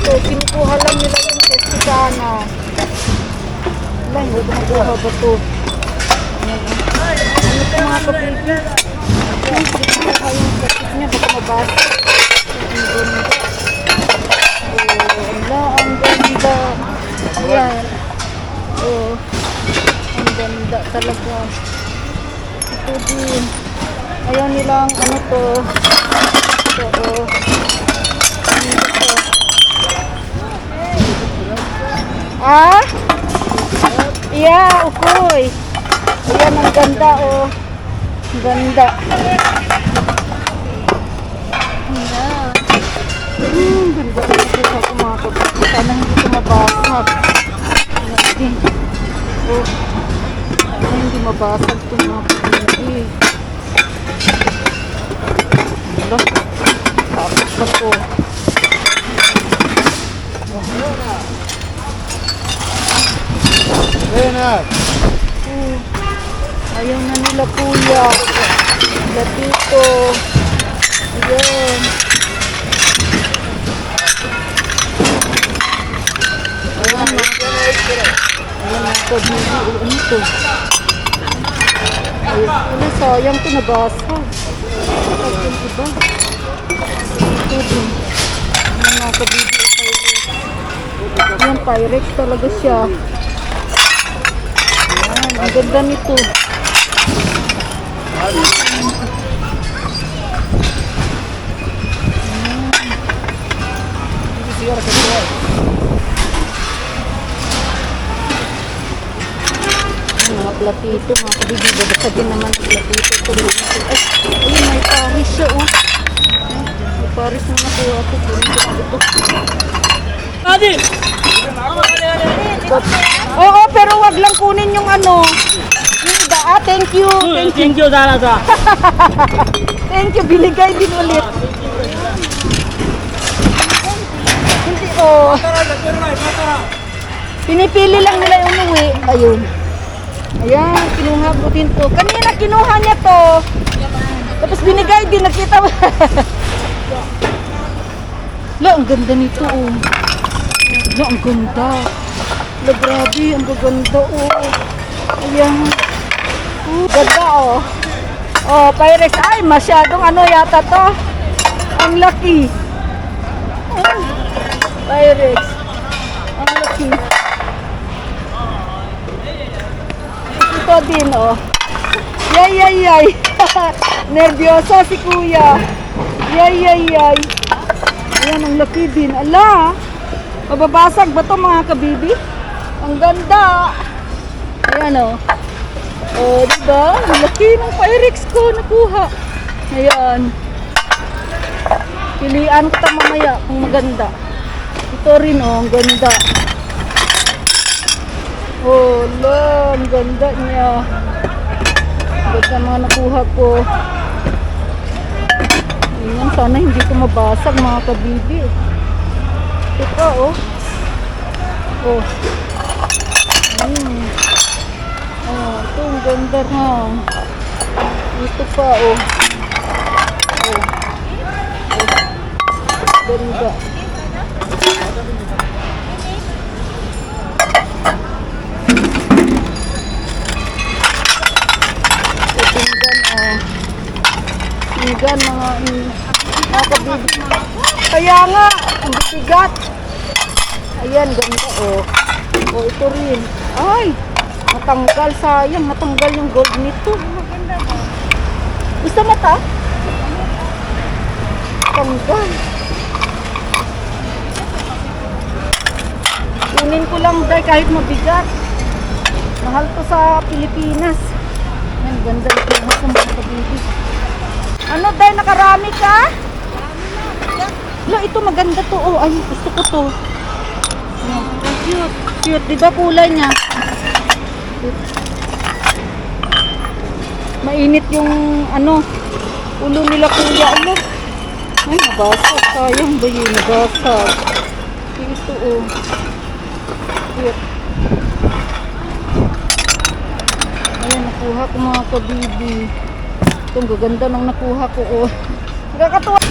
ito. Kinukuha lang nila yung testi sana. Wala, hindi ko makuha ba ito? Ano ito mga kapilpi? Ayan, kinukuha yung plastic niya. Baka mabasa. Ang ganda. Wala, ang ganda. Ayan. Oh, ang ganda talaga. Ito din. Ayaw nilang ano to. Ito, oh. Ano ito? Ah? Yeah, ukoy. Ayan, ang ganda, oh. Ang ganda. Ayan. Ganda na ito sa kumakabit. Sana hindi ito mabasag. Ayan. Oh. Sana hindi mabasag ito mga kapatid. Wala. Tapos na po. Ayaw na nila kuya. Gatito. Ayan. Ayan na. Ayan na ito. Ano ito? Wala, sayang ito nabasa. Sayang iba. Ito din. Ayan na kabibig. Ayan, Pyrex talaga siya. Ayan, ang ganda nito. Mga platito, mga kabibig. Babasagin naman ang platito. Ay, ayun, may paris siya, oh. May paris na nakuha ako. Adi! Oo, pero wag lang kunin yung ano. Yung iba, thank you. Thank you, Dara. Thank you, binigay din ulit. Hindi, oh. Pinipili lang nila yung umuwi. Ayun. Ayan, kinuha ko din to. Kanina kinuha niya to. Tapos binigay din, nakita mo. La, ang ganda nito, oh. La, ang ganda. La, grabe, ang gaganda, oh. Ayan. Ganda, oh. Oh, Pyrex. Ay, masyadong ano yata to. Ang laki. Pyrex. Ang laki. Ito din, oh. Yay, yay, yay. Nervyosa si kuya. Yay, yay, yay. Ayan, ang laki din. Ala, mababasag ba ito mga kabibi? Ang ganda. Ayan, oh. Oh, diba? Ang laki ng Pyrex ko nakuha. Ayan. Pilian ko ito mamaya kung maganda. Ito rin, oh. Ang ganda. Oh, la, ang ganda niya. Ang ganda mga nakuha ko. Ayan, sana hindi ko mabasag mga kabibi. Ito pa, oh. Oh. Oh, ito ang ganda na. Ito pa, oh. Oh. Oh. Ganda. Pinggan mga kabibi. Kaya nga, ang bigat. Ayan, ganda, oh. Oh, ito rin. Ay, natanggal, sayang. Natanggal yung gold nito. Gusto mo ta? Tanggal. Kunin ko lang, day, kahit mabigat. Mahal to sa Pilipinas. Ayan, ganda ito ng mga kabibi. Ano, day, nakarami ka? Wala, ito maganda to. Oh, ay, gusto ko to. Oh, cute. Cute, di ba kulay niya? Mainit yung, ano, ulo nila kuya. Ano? Ay, nabasag. Sayang ba yun? Nabasag. Ito, oh. Cute. Ayan, nakuha ko mga kabibi. Itong gaganda nang nakuha ko, oh. Nakakatuwa.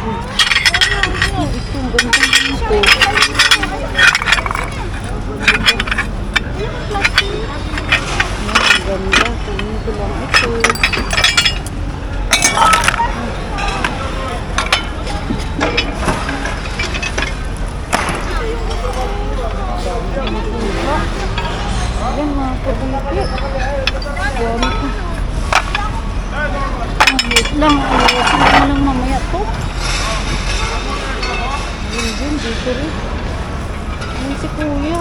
Oh, ito, ang ganda nito. Ang ganda. Kunin ko lang ito. Ayan mga kabibig. Dami ko. Wait lang. Ayusin ko lang mamaya to. Ayun din. Dito rin. Ayun si kuya.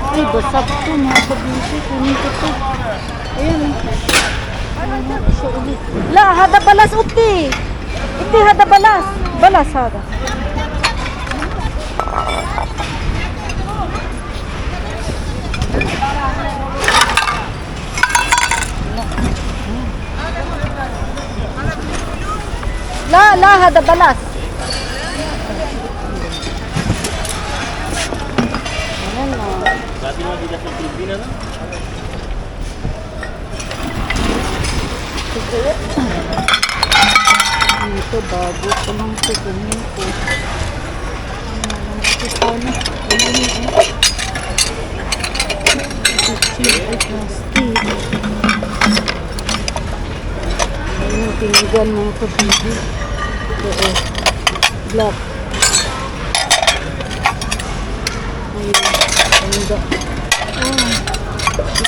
Ay, basag to mga kabibig. Kunin ko to. Ayan. Siya ulit. La, hada balas uti. Iti hada balas. Balas hada. La, hada balas. Ayan na. Dati mo di sa Pilipina na? Ito bago ko lang ito kunin ko. Ito na. Ayun yung tinigan mga kabibig. Ito black. Ayun. Ganda.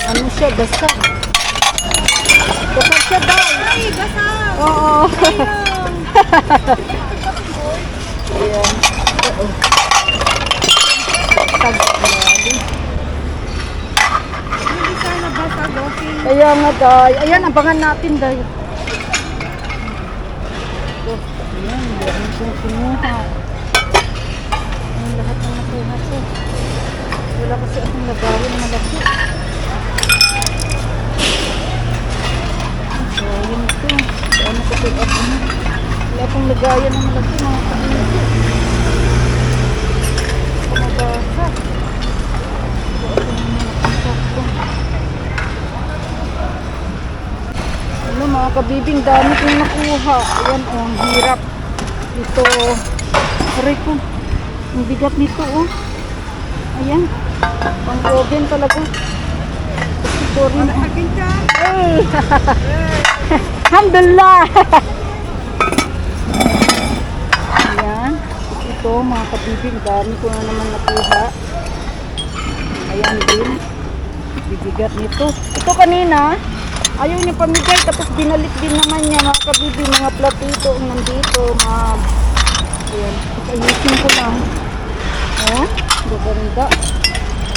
Ano siya? Basa. Basa siya daw. Ay, basa! Oo. Ayan. Oo. Tag-lali. Hindi sana basa, okay? Kaya nga, day. Ayan, abangan natin, day. Ito. Ayan, meron kong kinuha. Ayan, lahat ng nakuha ko. Wala kasi akong lagayan na malaki. So, yun ito. Ano ko pick up mo? Wala akong lagayan na malaki, mga kabibig. Pumabasa. Ano mga kabibing, dami kong nakuha. Ayan o, ang hirap. Ito, aray ko. Ang bigat nito o. Ayan. Pang oven talaga. Ito rin. Akin ka? Ay! Alhamdulillah! Ayan. Ito mga kabibing, dami ko na naman nakuha. Ayan din. Bibigat nito. Ito kanina, ayaw niya pamigay, tapos binalik din naman niya mga kabibing, mga platito nandito, mga... Ayan. Ayusin ko lang. Oh, gaganda.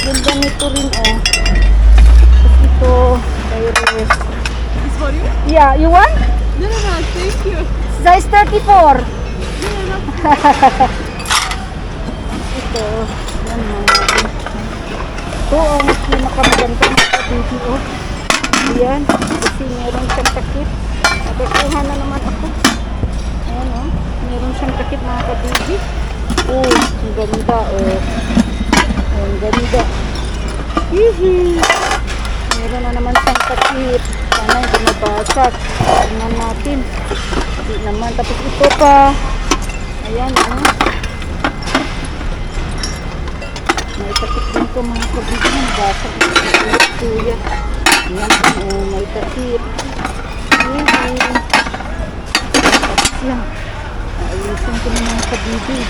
Ganda nito rin oh. Tapos ito, virus. This for you? Yeah, you want? No, thank you. Size 34. No. Ito, yan mga. Ito ang pinakamaganda ng kabibig oh. Ayan, kasi meron siyang takip. Nakakuha na naman ako. Ayan oh, meron siyang takip mga kabibig. Oh, ang ganda oh. Ang ganda. Hihi. Meron na naman siyang takip. Sana hindi mabasag. Tingnan natin. Hindi naman. Tapos ito pa. Ayan oh. May takip din ko mga kabibig. Basag na kuya. Ayan oh, may takip. Hihi. Tapos yan. Ayusin ko na mga kabibig.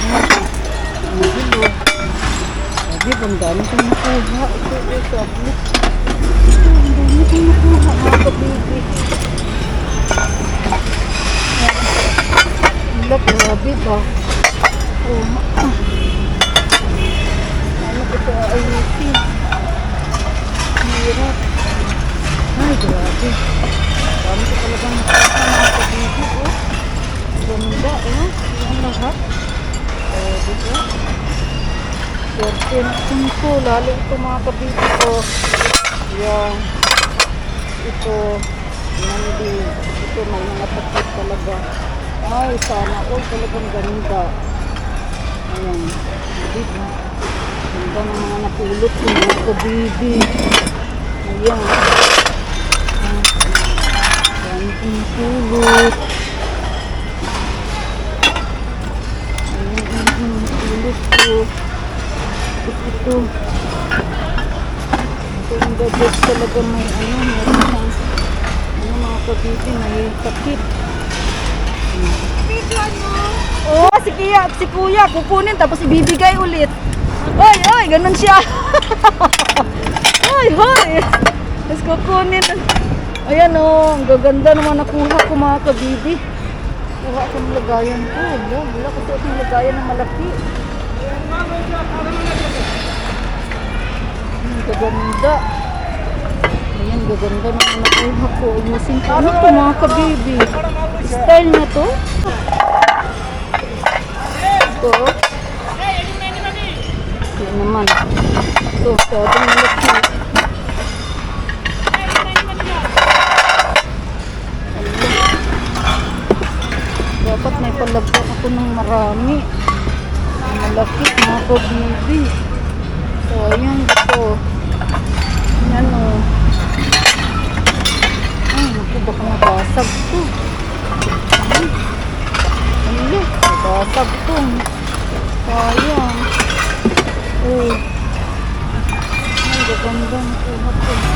Ang hilog. Sabi, ang dami kong nakuha. Ito, sabi. Ang dami kong nakuha, mga kabibig. Wala, grabe ba? Oh, ano ko ito ayusin? Hirap. Ay, grabe. Dami ko talagang nakuha, mga kabibig. Oh, ganda, oh. Yan lahat. Oh, diba? Swerte natin ko, lalo ito mga kabibig ko. Yan. Ito. Yan din. Ito may mga takip talaga. Ay, sana all talagang ganda. Ayan. kabibig. Ganda ng mga napulot ko mga kabibig. Ayan. Gandang pulot. Ayan ang pulot ko. Ito. Ang gabos talaga may meron ng mga kabibig, may takip. Oh, si kuya, kukunin tapos ibibigay ulit. Oy, ganun siya. Hoy. Tapos kukunin. Ayan ang gaganda naman nakuha ko mga kabibi. Kuha ko ng lagayan ko. Wala kasi akong lagayan na malaki. Gaganda. Ayan, gaganda naman nakuha ko. Ayusin ko. Ano ito mga kabibi? Style na to? Ito. Yan naman. Ito, sobrang malaki. Dapat may palagyan ako ng marami. Malaki mga kabibi. So, ayan ito. Ayan o. Ay, naku, baka mabasag to. Ano? Mabasag to. Sayang. Oh. Ay, gaganda. Nakuha ko.